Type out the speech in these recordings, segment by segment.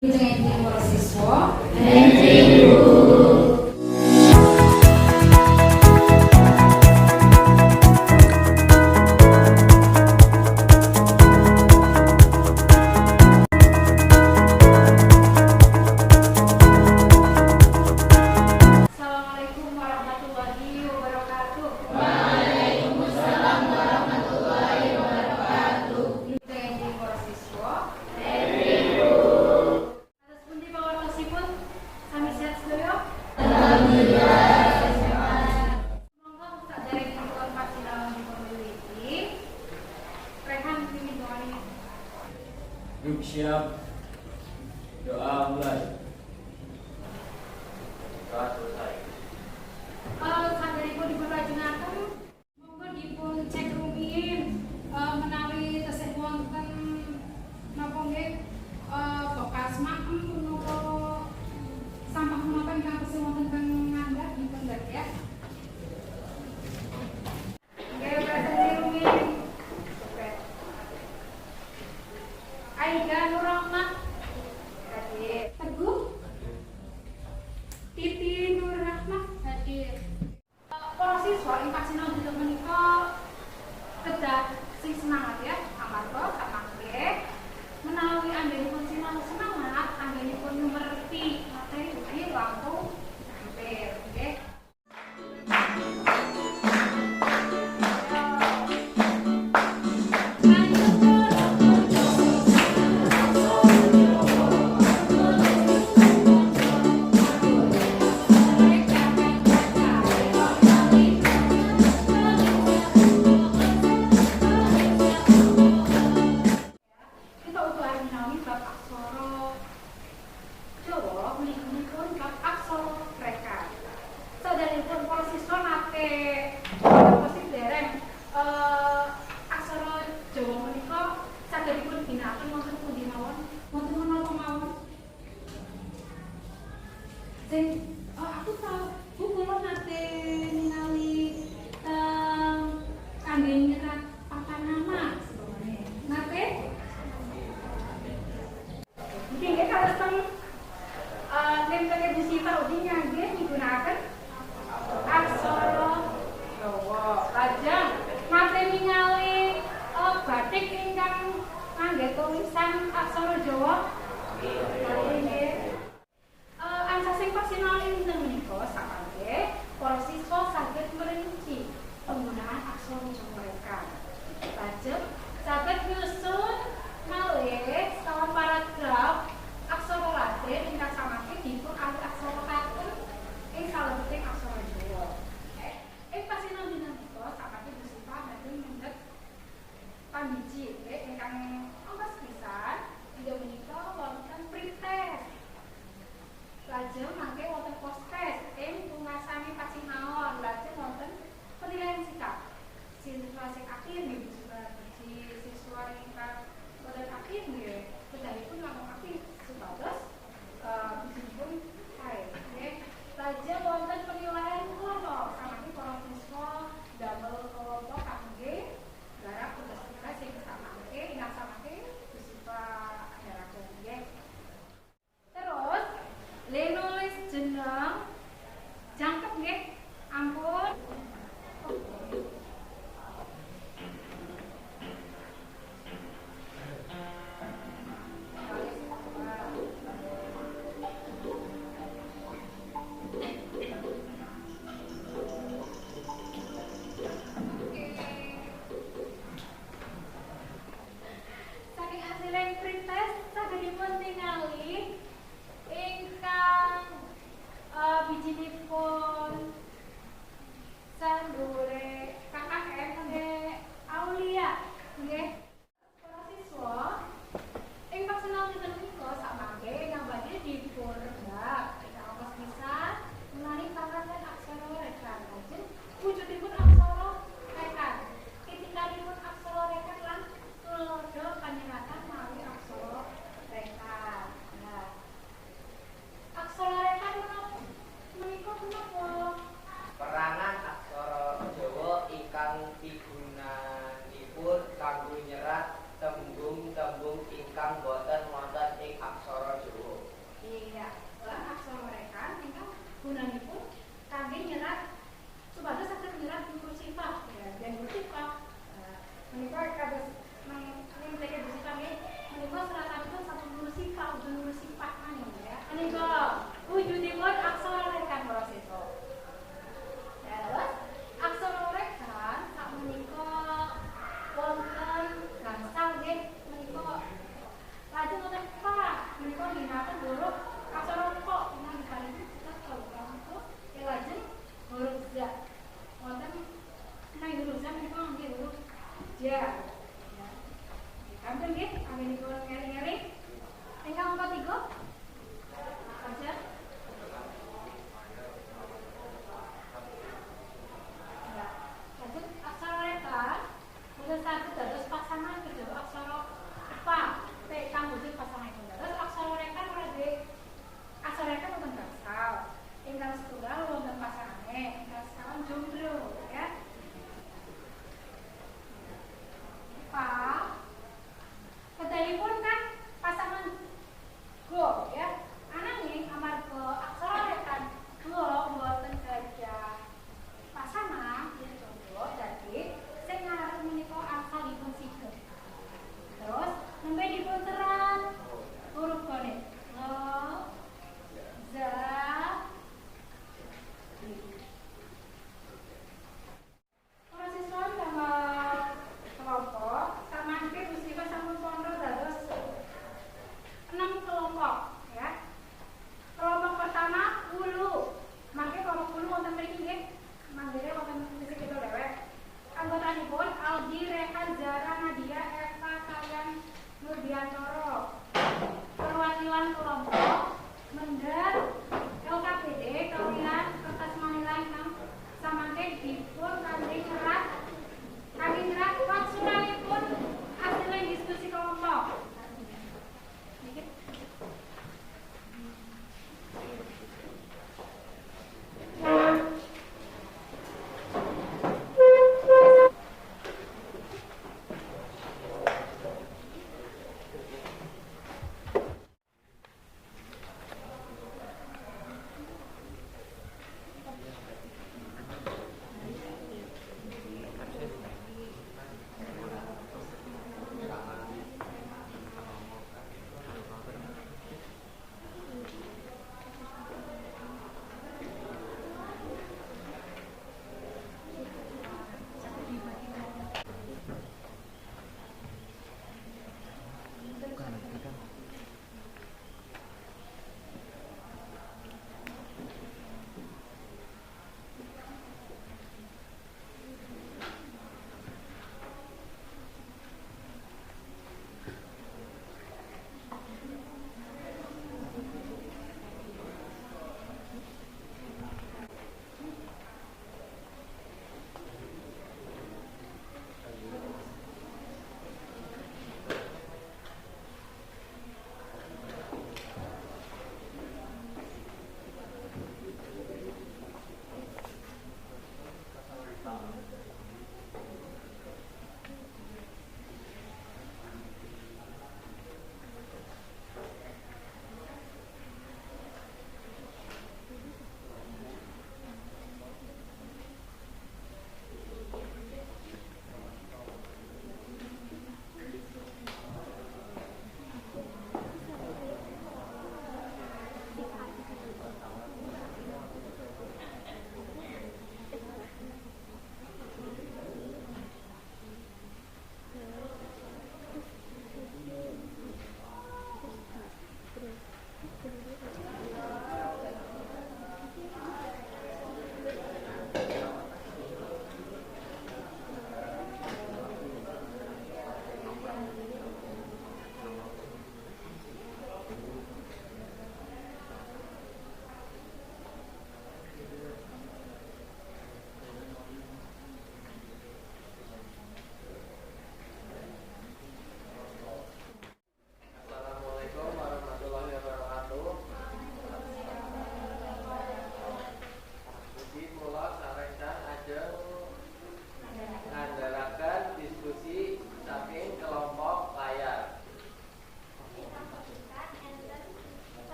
Dengan para siswa. Assalamualaikum warahmatullahi wabarakatuh. Waalaikumsalam warahmatullahi wabarakatuh. Dengan para siswa. Atas pundi pawartosipun sami sehat sedaya? Alhamdulillah. Monggo saderengipun pasinaon dipunwiwiti. Rehan pingin doani. Yuk siap. Doa mulai. Doa selesai. Saderengipun dipunlajengaken monggo dipun cek rumiyin menawi tesih wonten napa nggih bekas makem menapa sampah menapa ingkang tesih wonten teng ngandhap dipun cek ya. Nggih presentasi rumiyin. Aida Nurrahmah. Hadir. Teguh. Titi Nurrahmah. Hadir. Para siswa ing pasinaon dinten menika kedah sing semangat ya, amarga samangke menawi anggenipun sinau semangat, anggenipun numerti materi ugi langkung hampir, nggih. Kita utuhan menawi bab aksara Jawa menika bab aksara reka. Saderengipun para siswa nate posisi dereng aksara Jawa menika sagedipun ginakaken wonten pundi mawon, wonten menapa mawon. Sing aku tahu kula nate ningali kangge nyerat papan nama sebenarnya. Nate Mungkin kalau teng nempel Bu Sita ugi nggih migunaken aksara Jawa. Lajeng nate ningali batik ingkang ngangge tulisan aksara Jawa. Nggih. Ansasing pasinaon dinten menika samangke para siswa saged merinci penggunaan aksara Jawa mereka. Lajeng saged nyusun malih salah paragraf aksara Latin ingkang samangke dipun alih aksarakaken ing salebeting aksara Jawa. Ing pasinaon dinten menika samangke Bu Sipa badhe mendhet pambiji ingkang ongkos pisan inggih menika wonten pretest. Lajeng mangke wonten post-test ing pungkasane pasinaon, lajeng wonten penilaian sikap. Siswa sing akhir nggih Bu Sipa siswa ingkang boten akhir nggih kedahipun langkung akhir supados bijipun kae nggih. Lajeng wonten penilaian kelompok samangke para siswa damel kelompok kangge garap tugas-tugas sing samangke ingkang samangke Bu Sipa andharaken nggih. Terus le nulis jeneng jangkep nggih. Ampun. Saking asiling pretest sagedipun tingali ingkang bijinipun sandure KKN nggih Aulia nggih. Para siswa ing pasinaon dinten menika samangke ingkang badhe dipun rembak ingkang ongkos pisan menawi kalayan aksara rekan. Lajeng wujudipun aksara rekan. Kitikanipun aksara rekan lan tulodo panyeratan mawi aksara rekan. Nah, aksara rekan menika menapa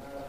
Amin.